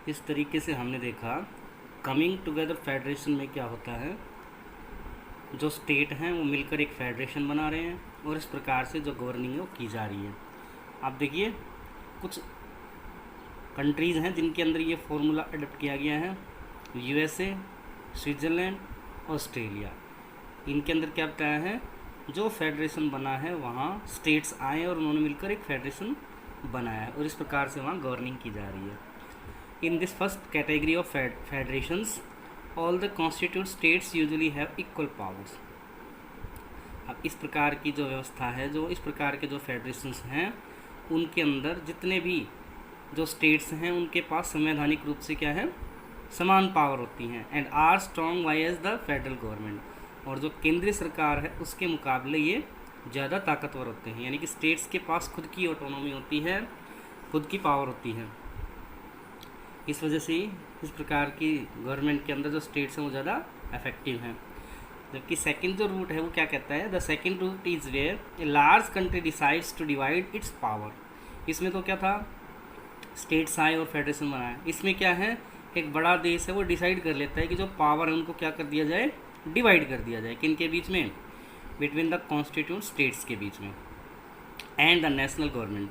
इस तरीके से हमने देखा कमिंग टुगेदर फेडरेशन में क्या होता है, जो स्टेट हैं वो मिलकर एक फेडरेशन बना रहे हैं और इस प्रकार से जो गवर्निंग है वो की जा रही है। आप देखिए कुछ कंट्रीज़ हैं जिनके अंदर ये फॉर्मूला अडॉप्ट किया गया है, यूएसए, स्विट्ज़रलैंड, ऑस्ट्रेलिया। इनके अंदर क्या बताया है, जो फेडरेशन बना है वहाँ स्टेट्स आए और उन्होंने मिलकर एक फेडरेशन बनाया है और इस प्रकार से वहाँ गवर्निंग की जा रही है। In this first category of federations all the constitute states usually have equal powers. अब इस प्रकार की जो व्यवस्था है, जो इस प्रकार के जो फेडरेशंस हैं, उनके अंदर जितने भी जो स्टेट्स हैं उनके पास संवैधानिक रूप से क्या है, समान पावर होती हैं and are strong why as the federal government. और जो केंद्रीय सरकार है उसके मुकाबले ये ज़्यादा ताकतवर होते हैं, यानी कि स्टेट्स के पास खुद की ऑटोनॉमी होती है, खुद की पावर होती है। इस वजह से इस प्रकार की गवर्नमेंट के अंदर जो स्टेट्स हैं वो ज़्यादा इफेक्टिव हैं। जबकि सेकंड जो रूट है वो क्या कहता है, the second route is where a large country decides to divide its power. इसमें तो क्या था, स्टेट्स आए और फेडरेशन बनाए। इसमें क्या है, एक बड़ा देश है वो डिसाइड कर लेता है कि जो पावर है उनको क्या कर दिया जाए, डिवाइड कर दिया जाए। किन के बीच में, बिटवीन द कॉन्स्टिट्यूट स्टेट्स के बीच में एंड द नेशनल गवर्नमेंट,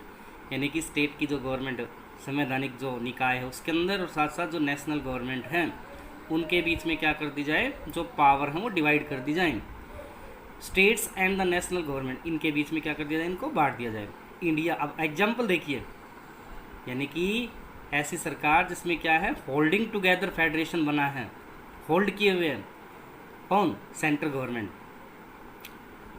यानी कि स्टेट की जो गवर्नमेंट संवैधानिक जो निकाय है उसके अंदर और साथ साथ जो नेशनल गवर्नमेंट हैं उनके बीच में क्या कर दी जाए, जो पावर है वो डिवाइड कर दी जाए। States and the national government, इनके बीच में क्या कर दिया जाए, इनको बांट दिया जाए। इंडिया, अब एग्जाम्पल देखिए, यानी कि ऐसी सरकार जिसमें क्या है, होल्डिंग टुगेदर फेडरेशन बना है, होल्ड किए हुए हैं कौन, सेंट्रल गवर्नमेंट।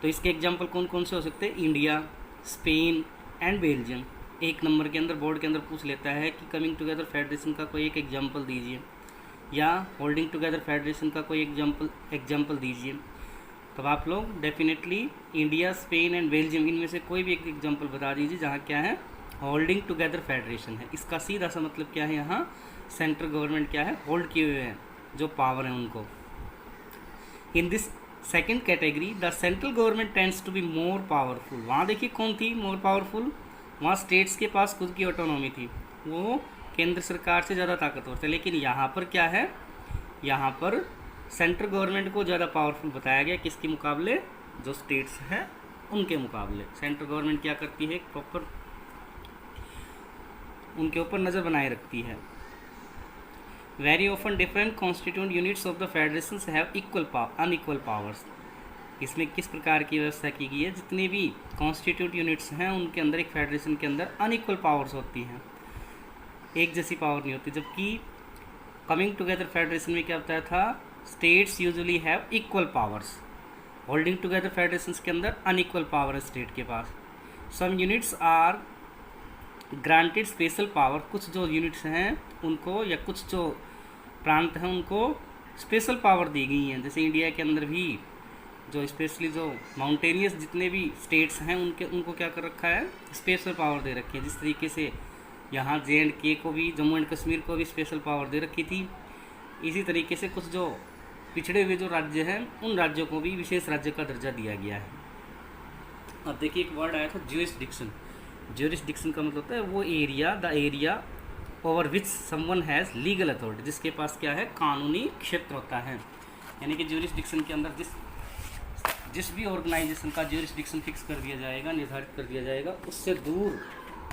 तो इसके एग्जाम्पल कौन कौन से हो सकते हैं, इंडिया, स्पेन एंड बेल्जियम। एक नंबर के अंदर बोर्ड के अंदर पूछ लेता है कि कमिंग टुगेदर फेडरेशन का कोई एक एग्जाम्पल दीजिए या होल्डिंग टुगेदर फेडरेशन का कोई एग्जाम्पल दीजिए। तब आप लोग definitely India, Spain and Belgium इनमें से कोई भी एक एग्जाम्पल बता दीजिए जहाँ क्या है, होल्डिंग टुगेदर फेडरेशन है। इसका सीधा सा मतलब क्या है, यहाँ सेंट्रल गवर्नमेंट क्या है, होल्ड किए हुए हैं जो पावर है उनको। In this second category the central government tends to be more powerful. वहाँ देखिए कौन थी मोर पावरफुल, वहाँ स्टेट्स के पास खुद की ऑटोनॉमी थी, वो केंद्र सरकार से ज़्यादा ताकतवर थे। लेकिन यहाँ पर क्या है, यहाँ पर सेंट्रल गवर्नमेंट को ज़्यादा पावरफुल बताया गया, किसके मुकाबले, जो स्टेट्स हैं उनके मुकाबले। सेंट्रल गवर्नमेंट क्या करती है, प्रॉपर उनके ऊपर नज़र बनाए रखती है। Very often different constituent units of the federations have unequal powers. इसमें किस प्रकार की व्यवस्था की गई है, जितने भी कॉन्स्टिट्यूट यूनिट्स हैं उनके अंदर, एक फेडरेशन के अंदर अनइक्वल पावर्स होती हैं, एक जैसी पावर नहीं होती। जबकि कमिंग टुगेदर फेडरेशन में क्या बताया था, states usually have equal powers. Holding together federations के अंदर अनइक्वल पावर है स्टेट के पास। Some units are granted special power, कुछ जो यूनिट्स हैं उनको या कुछ जो प्रांत हैं उनको स्पेशल पावर दी गई हैं। जैसे इंडिया के अंदर भी जो स्पेशली जो माउंटेनियस जितने भी स्टेट्स हैं उनको क्या कर रखा है, स्पेशल पावर दे रखी है। जिस तरीके से यहाँ JNK को भी, जम्मू एंड कश्मीर को भी स्पेशल पावर दे रखी थी, इसी तरीके से कुछ जो पिछड़े हुए जो राज्य हैं उन राज्यों को भी विशेष राज्य का दर्जा दिया गया है। अब देखिए एक वर्ड आया था ज्यूरिसडिक्शन। ज्यूरिसडिक्शन का मतलब होता है वो area, the area over which someone has legal authority, जिसके पास क्या है, कानूनी क्षेत्र होता है। यानी कि ज्यूरिसडिक्शन के अंदर जिस भी ऑर्गेनाइजेशन का ज्यूरिसडिक्शन फिक्स कर दिया जाएगा, निर्धारित कर दिया जाएगा, उससे दूर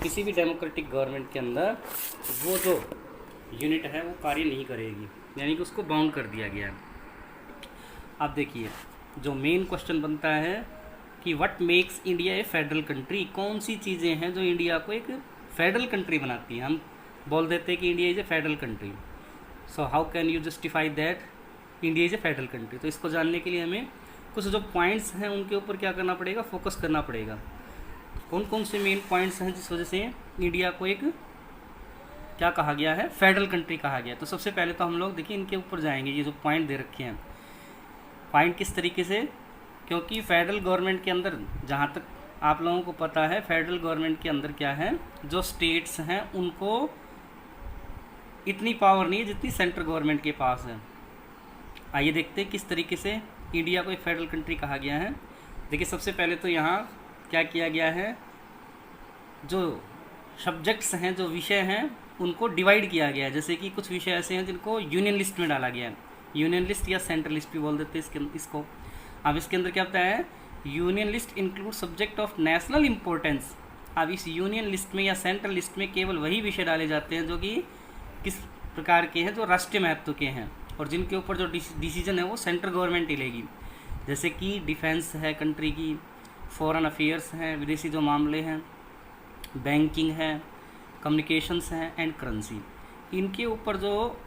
किसी भी डेमोक्रेटिक गवर्नमेंट के अंदर वो जो यूनिट है वो कार्य नहीं करेगी, यानी कि उसको बाउंड कर दिया गया है। अब देखिए जो मेन क्वेश्चन बनता है कि what makes India A federal country, कौन सी चीज़ें हैं जो इंडिया को एक फेडरल कंट्री बनाती हैं। हम बोल देते हैं कि India is a federal country, so how can you justify that India is a federal country. तो इसको जानने के लिए हमें कुछ जो पॉइंट्स हैं उनके ऊपर क्या करना पड़ेगा, फोकस करना पड़ेगा। कौन कौन से मेन पॉइंट्स हैं जिस वजह से इंडिया को एक क्या कहा गया है, फेडरल कंट्री कहा गया। तो सबसे पहले तो हम लोग देखिए इनके ऊपर जाएंगे, ये जो पॉइंट दे रखे हैं, पॉइंट किस तरीके से, क्योंकि फेडरल गवर्नमेंट के अंदर जहाँ तक आप लोगों को पता है, फेडरल गवर्नमेंट के अंदर क्या है, जो स्टेट्स हैं उनको इतनी पावर नहीं है जितनी सेंट्रल गवर्नमेंट के पास है। आइए देखते हैं किस तरीके से इंडिया को एक फेडरल कंट्री कहा गया है। देखिए सबसे पहले तो यहाँ क्या किया गया है, जो सब्जेक्ट्स हैं, जो विषय हैं, उनको डिवाइड किया गया है। जैसे कि कुछ विषय ऐसे हैं जिनको यूनियन लिस्ट में डाला गया है, यूनियन लिस्ट या सेंट्रल लिस्ट भी बोल देते हैं इसको। अब इसके अंदर क्या होता है, union list include subject of national importance. अब इस यूनियन लिस्ट में या सेंट्रल लिस्ट में केवल वही विषय डाले जाते हैं जो कि किस प्रकार के हैं, जो राष्ट्रीय महत्व के हैं और जिनके ऊपर जो डिसीजन है वो सेंट्रल गवर्नमेंट ही लेगी। जैसे कि डिफेंस है कंट्री की, फॉरेन अफेयर्स हैं, विदेशी जो मामले हैं, बैंकिंग है, कम्युनिकेशंस हैं एंड करेंसी। इनके ऊपर जो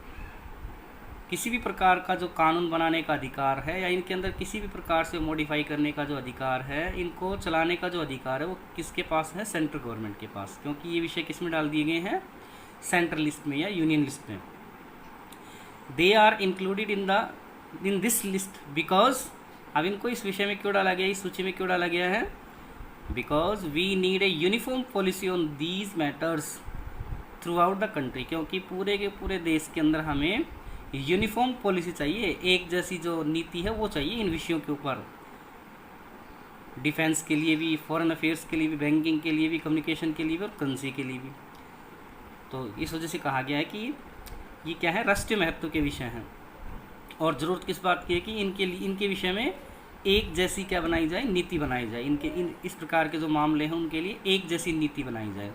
किसी भी प्रकार का जो कानून बनाने का अधिकार है या इनके अंदर किसी भी प्रकार से मॉडिफाई करने का जो अधिकार है, इनको चलाने का जो अधिकार है वो किसके पास है, सेंट्रल गवर्नमेंट के पास, क्योंकि ये विषय किस में डाल दिए गए हैं, सेंट्रल लिस्ट में या यूनियन लिस्ट में। They are included in this list because, अब इनको इस विषय में क्यों डाला गया, इस सूची में क्यों डाला गया है, because we need a uniform policy on these matters throughout the country. क्योंकि पूरे के पूरे देश के अंदर हमें यूनिफॉर्म पॉलिसी चाहिए, एक जैसी जो नीति है वो चाहिए इन विषयों के ऊपर, डिफेंस के लिए भी, फॉरेन अफेयर्स के लिए भी, बैंकिंग के लिए भी, कम्युनिकेशन के लिए भी और करेंसी के लिए भी। तो इस वजह से कहा गया है कि ये क्या है, राष्ट्रीय महत्व के विषय हैं और ज़रूरत किस बात की है कि इनके विषय में एक जैसी क्या बनाई जाए, नीति बनाई जाए। इस प्रकार के जो मामले हैं उनके लिए एक जैसी नीति बनाई जाए।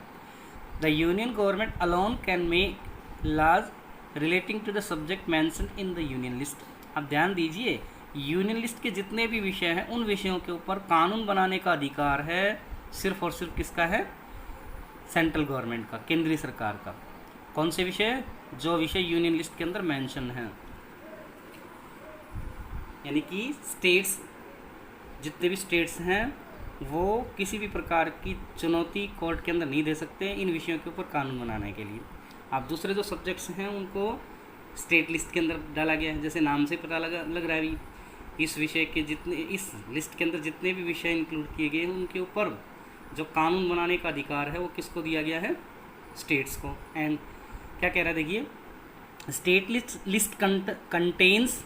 The union government alone can make laws relating to the subject mentioned in the union list. अब ध्यान दीजिए, यूनियन लिस्ट के जितने भी विषय हैं उन विषयों के ऊपर कानून बनाने का अधिकार है सिर्फ और सिर्फ किसका है, सेंट्रल गवर्नमेंट का, केंद्रीय सरकार का। कौन से विषय, जो विषय यूनियन लिस्ट के अंदर मेंशन हैं, यानी कि स्टेट्स, जितने भी स्टेट्स हैं वो किसी भी प्रकार की चुनौती कोर्ट के अंदर नहीं दे सकते इन विषयों के ऊपर कानून बनाने के लिए। अब दूसरे जो सब्जेक्ट्स हैं उनको स्टेट लिस्ट के अंदर डाला गया है। जैसे नाम से पता लग रहा है भी, इस विषय के जितने, इस लिस्ट के अंदर जितने भी विषय इंक्लूड किए गए हैं उनके ऊपर जो कानून बनाने का अधिकार है वो किसको दिया गया है, स्टेट्स को। एंड क्या कह रहा है देखिए, state list contains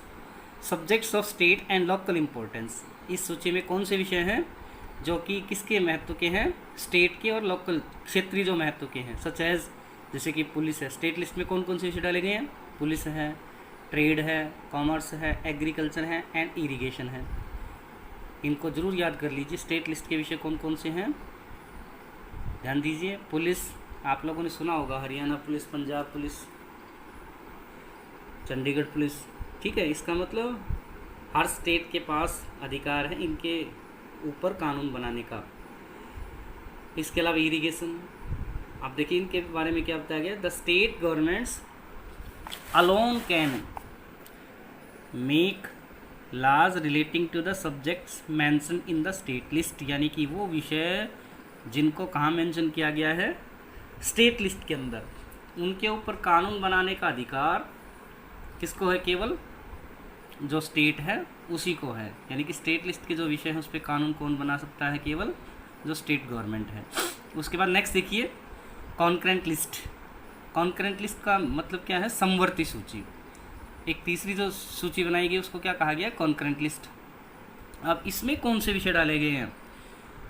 subjects of state and local importance. इस सूची में कौन से विषय हैं जो कि किसके महत्व के हैं, स्टेट के और लोकल, क्षेत्रीय जो महत्व के हैं, सच एज, जैसे कि पुलिस है। स्टेट लिस्ट में कौन कौन से विषय डाले गए हैं, पुलिस है, ट्रेड है, कॉमर्स है, एग्रीकल्चर है एंड इरिगेशन है। इनको जरूर याद कर लीजिए, स्टेट लिस्ट के विषय कौन कौन से हैं, ध्यान दीजिए। पुलिस आप लोगों ने सुना होगा, Haryana police, Punjab police, Chandigarh police, ठीक है। इसका मतलब हर स्टेट के पास अधिकार है इनके ऊपर कानून बनाने का। इसके अलावा इरिगेशन, अब देखिए इनके बारे में क्या बताया गया, the state governments alone can make laws relating to the subjects mention in the state list. यानी कि वो विषय जिनको कहाँ मेंशन किया गया है, स्टेट लिस्ट के अंदर, उनके ऊपर कानून बनाने का अधिकार किसको है, केवल जो स्टेट है उसी को है। यानी कि स्टेट लिस्ट के जो विषय हैं उस पर कानून कौन बना सकता है, केवल जो स्टेट गवर्नमेंट है। उसके बाद नेक्स्ट देखिए, कॉन्करेंट लिस्ट। कॉन्करेंट लिस्ट का मतलब क्या है, समवर्ती सूची। एक तीसरी जो सूची बनाई गई उसको क्या कहा गया, कॉन्करेंट लिस्ट। अब इसमें कौन से विषय डाले गए हैं,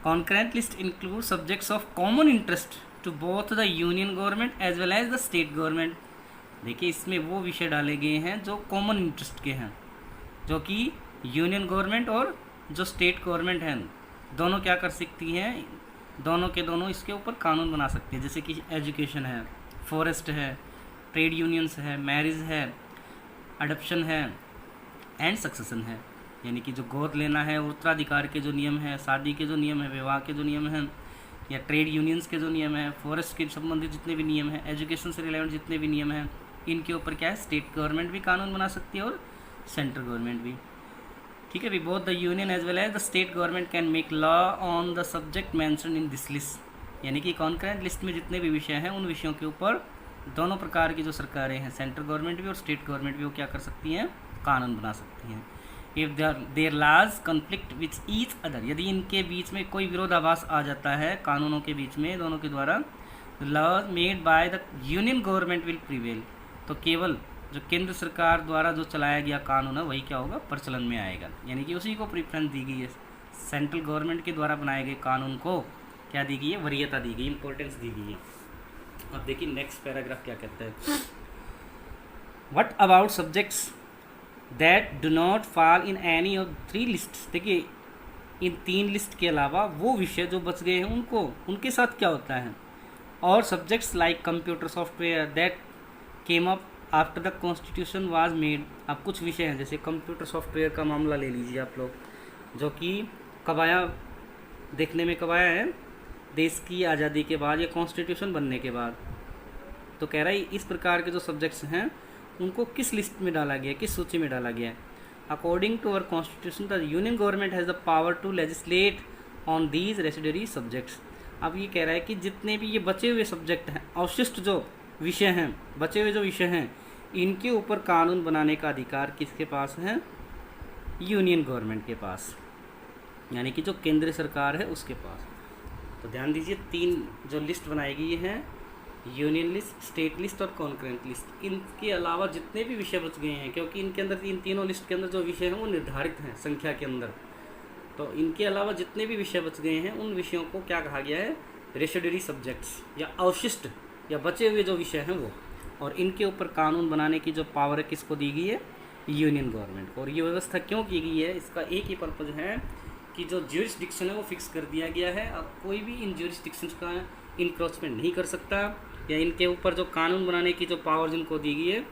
concurrent list include subjects of common interest to both the union government as well as the state government. देखिए इसमें वो विषय डाले गए हैं जो कॉमन इंटरेस्ट के हैं, जो कि यूनियन गवर्नमेंट और जो स्टेट गवर्नमेंट हैं दोनों क्या कर सकती हैं, दोनों के दोनों इसके ऊपर कानून बना सकते हैं। जैसे कि एजुकेशन है, फॉरेस्ट है, ट्रेड यूनियंस है, मैरिज है, अडॉप्शन है एंड सक्सेशन है। यानी कि जो गोद लेना है, उत्तराधिकार के जो नियम है, शादी के जो नियम है, विवाह के जो नियम हैं, या ट्रेड यूनियंस के जो नियम है, फॉरेस्ट के संबंधित जितने भी नियम हैं, एजुकेशन से रिलेवेंट जितने भी नियम हैं, इनके ऊपर क्या है, स्टेट गवर्नमेंट भी कानून बना सकती है और सेंट्रल गवर्नमेंट भी। ठीक है भी, both the union as well as the state government can make law on the subject mention in this list. यानी कि कॉन्करेंट लिस्ट में जितने भी विषय हैं उन विषयों के ऊपर दोनों प्रकार की जो सरकारें हैं, सेंट्रल गवर्नमेंट भी और स्टेट गवर्नमेंट भी, वो क्या कर सकती हैं, कानून बना सकती हैं। If there laws conflict with each other, यदि इनके बीच में कोई विरोधाभास आ जाता है कानूनों के बीच में दोनों के द्वारा, laws made by the union government will prevail, तो केवल जो केंद्र सरकार द्वारा जो चलाया गया कानून है वही क्या होगा, प्रचलन में आएगा। यानी कि उसी को प्रेफरेंस दी गई है, सेंट्रल गवर्नमेंट के द्वारा बनाए गए कानून को क्या दी गई है, वरीयता दी गई, इंपॉर्टेंस दी गई है। अब देखिए नेक्स्ट पैराग्राफ क्या कहता है। What about subjects that do not fall in any of 3 list. देखिए इन 3 लिस्ट के अलावा वो विषय जो बच गए हैं उनको उनके साथ क्या होता है। और subjects like computer software that came up after the constitution was made. अब कुछ विषय हैं जैसे कंप्यूटर सॉफ्टवेयर का मामला ले लीजिए आप लोग, जो कि कब आया, देखने में कब आया है, देश की आज़ादी के बाद या कॉन्स्टिट्यूशन बनने के बाद। तो कह रहा है इस प्रकार के जो सब्जेक्ट्स हैं उनको किस लिस्ट में डाला गया, किस सूची में डाला गया है। According to our constitution the union government has the power to legislate on these residuary subjects. अब ये कह रहा है कि जितने भी ये बचे हुए सब्जेक्ट हैं, अवशिष्ट जो विषय हैं, बचे हुए जो विषय हैं, इनके ऊपर कानून बनाने का अधिकार किसके पास है, यूनियन गवर्नमेंट के पास, यानी कि जो केंद्र सरकार है उसके पास। तो ध्यान दीजिए 3 जो लिस्ट बनाई गई है, यूनियन लिस्ट, स्टेट लिस्ट और कॉन्करेंट लिस्ट। इनके अलावा जितने भी विषय बच गए हैं, क्योंकि इनके अंदर इन तीनों लिस्ट के अंदर जो विषय हैं वो निर्धारित हैं संख्या के अंदर, तो इनके अलावा जितने भी विषय बच गए हैं उन विषयों को क्या कहा गया है, रेसिडरी सब्जेक्ट्स या अवशिष्ट या बचे हुए जो विषय हैं वो। और इनके ऊपर कानून बनाने की जो पावर है किसको दी गई है, यूनियन गवर्नमेंट को। और ये व्यवस्था क्यों की गई है, इसका एक ही पर्पज़ है कि जो ज्यूरिसडिक्शन है वो फिक्स कर दिया गया है। अब कोई भी इन ज्यूरिसडिक्शंस का इंक्रोचमेंट नहीं कर सकता, या इनके ऊपर जो कानून बनाने की जो पावर जिनको दी गई है,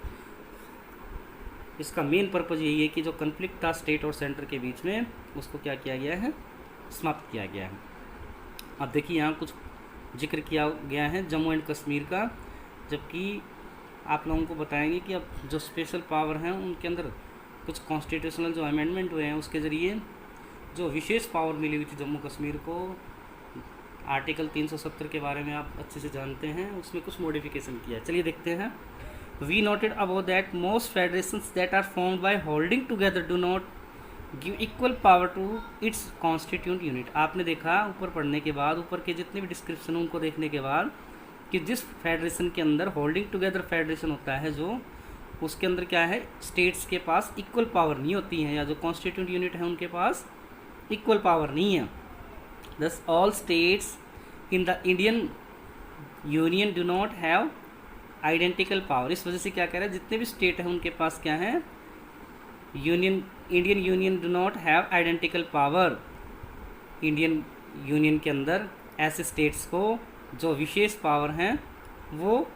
इसका मेन पर्पज़ यही है कि जो कन्फ्लिक्ट था स्टेट और सेंटर के बीच में उसको क्या किया गया है, समाप्त किया गया है। अब देखिए यहाँ कुछ जिक्र किया गया है जम्मू एंड कश्मीर का, जबकि आप लोगों को बताएंगे कि अब जो स्पेशल पावर हैं उनके अंदर कुछ कॉन्स्टिट्यूशनल जो अमेंडमेंट हुए हैं उसके ज़रिए जो विशेष पावर मिली हुई थी जम्मू कश्मीर को, आर्टिकल 370 के बारे में आप अच्छे से जानते हैं, उसमें कुछ मॉडिफिकेशन किया है। चलिए देखते हैं। We noted about that most federations that are formed by holding together do not give equal power to its constituent unit. आपने देखा ऊपर पढ़ने के बाद, ऊपर के जितने भी डिस्क्रिप्शन उनको देखने के बाद, कि जिस फेडरेशन के अंदर होल्डिंग टुगेदर फेडरेशन होता है जो, उसके अंदर क्या है, स्टेट्स के पास इक्वल पावर नहीं होती है, या जो कॉन्स्टिट्यूंट यूनिट है उनके पास इक्वल पावर नहीं है। दस all states in the Indian union do not have identical power. इस वजह से क्या कह रहा है, जितने भी स्टेट हैं उनके पास क्या है, Indian union do not have identical power. Indian union के अंदर ऐसे स्टेट्स को जो विशेष पावर हैं वो,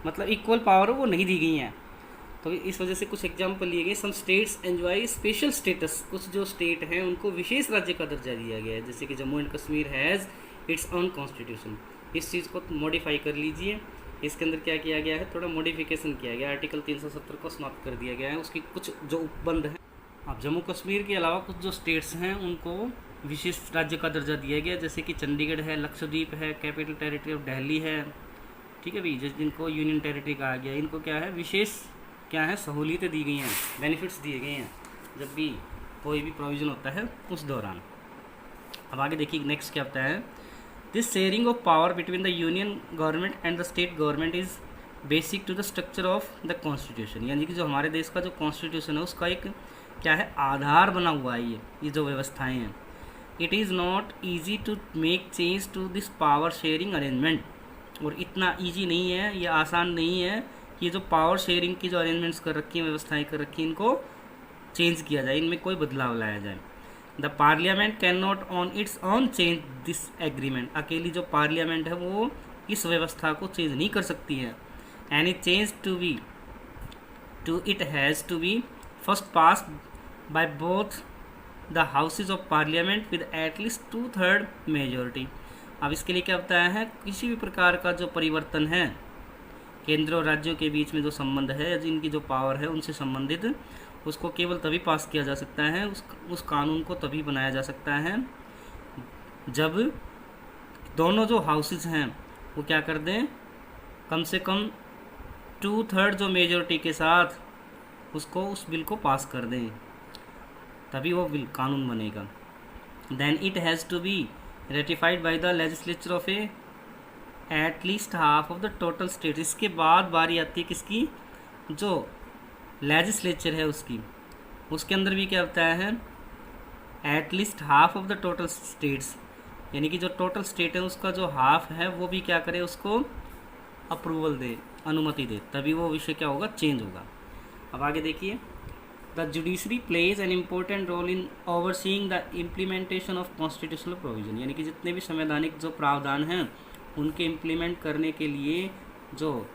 मतलब इक्वल पावर वो नहीं दी गई हैं। तो इस वजह से कुछ एग्जाम्पल लिए गए। Some states enjoy special status, कुछ जो स्टेट हैं उनको विशेष राज्य का दर्जा दिया गया है, जैसे कि Jammu and Kashmir has its own constitution. इस चीज़ को मॉडिफाई कर लीजिए। इसके अंदर क्या किया गया है, थोड़ा मॉडिफिकेशन किया गया, आर्टिकल 370 को समाप्त कर दिया गया है, उसकी कुछ जो उपबंध हैं। अब जम्मू कश्मीर के अलावा कुछ जो स्टेट्स हैं उनको विशेष राज्य का दर्जा दिया गया, जैसे कि चंडीगढ़ है, लक्षद्वीप है, कैपिटल टेरिटरी ऑफ दिल्ली है, ठीक है भाई, जिनको यूनियन टेरिटरी कहा गया, इनको क्या है, विशेष क्या है, सहूलियतें दी गई हैं, बेनिफिट्स दिए गए हैं जब भी कोई भी प्रोविज़न होता है उस दौरान। अब आगे देखिए नेक्स्ट क्या होता है। This sharing of power between the union government and the state government is basic to the structure of the constitution. यानी कि जो हमारे देश का जो कॉन्स्टिट्यूशन है उसका एक क्या है, आधार बना हुआ है ये जो व्यवस्थाएँ हैं। It is not easy to make change to this power sharing arrangement. और इतना ईजी नहीं है, ये आसान नहीं है कि जो पावर शेयरिंग की जो अरेंजमेंट्स कर रखी हैं, व्यवस्थाएं कर रखी हैं, इनको चेंज किया जाए, इनमें कोई बदलाव लाया जाए। The parliament can not on it's on change this agreement. अकेली जो पार्लियामेंट है वो इस व्यवस्था को चेंज नहीं कर सकती है। Any change to it has to be first pass by both the houses of parliament with at least 2/3 majority. अब इसके लिए क्या बताया है, किसी भी प्रकार का जो परिवर्तन है केंद्र और राज्यों के बीच में जो संबंध है, जिनकी जो पावर है उनसे संबंधित, उसको केवल तभी पास किया जा सकता है, उस कानून को तभी बनाया जा सकता है जब दोनों जो हाउसेज हैं वो क्या कर दें, कम से कम 2/3 जो मेजोरिटी के साथ उसको उस बिल को पास कर दें, तभी वो बिल कानून बनेगा। Then it has to be ratified by the legislature of at least half of the total state. इसके बाद बारी आती है किसकी, जो लेजिस्लेचर है उसकी, उसके अंदर भी क्या होता है, eight least half of the total states, यानी कि जो टोटल स्टेट है उसका जो हाफ है वो भी क्या करे, उसको अप्रूवल दे, अनुमति दे, तभी वो विषय क्या होगा, चेंज होगा। अब आगे देखिए, the judiciary plays an important role in overseeing the implementation of constitutional provision, यानी कि जितने भी संवैधानिक जो प्रावधान हैं उनके इम्प्लीमेंट करने के लिए जो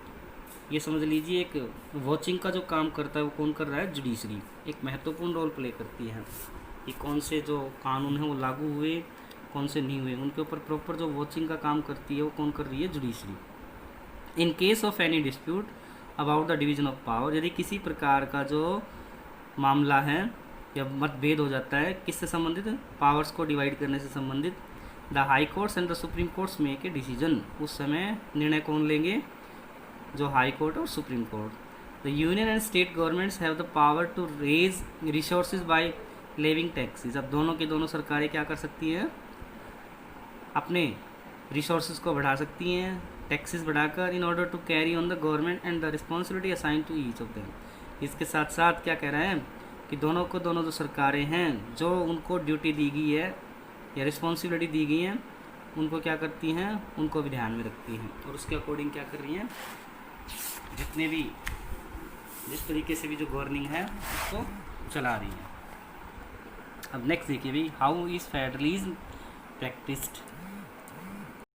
ये समझ लीजिए एक वॉचिंग का जो काम करता है वो कौन कर रहा है, जुडिशरी एक महत्वपूर्ण रोल प्ले करती है कि कौन से जो कानून हैं वो लागू हुए, कौन से नहीं हुए, उनके ऊपर प्रॉपर जो वॉचिंग का काम करती है वो कौन कर रही है, judiciary. In case of any dispute about the division of power, यदि किसी प्रकार का जो मामला है या मतभेद हो जाता है किससे संबंधित, पावर्स को डिवाइड करने से संबंधित, the high courts and the supreme courts make a decision, उस समय निर्णय कौन लेंगे, जो हाई कोर्ट और supreme court. The union and state governments have the power to raise resources by levying taxes, अब दोनों की दोनों सरकारें क्या कर सकती हैं, अपने रिसोर्सेज को बढ़ा सकती हैं टैक्सेस बढ़ाकर, in order to carry on the government and the responsibility assign to each of them. इसके साथ साथ क्या कह रहे हैं कि दोनों को दोनों जो सरकारें हैं जो उनको ड्यूटी दी गई है या रिस्पॉन्सिबिलिटी दी गई हैं उनको क्या करती हैं, उनको भी ध्यान में रखती हैं और उसके अकॉर्डिंग क्या कर रही हैं, जितने भी जिस तरीके से भी जो गवर्निंग है उसको चला रही है। अब नेक्स्ट देखिए भाई, हाउ इज़ फेडरलिज्म प्रैक्टिस्ड,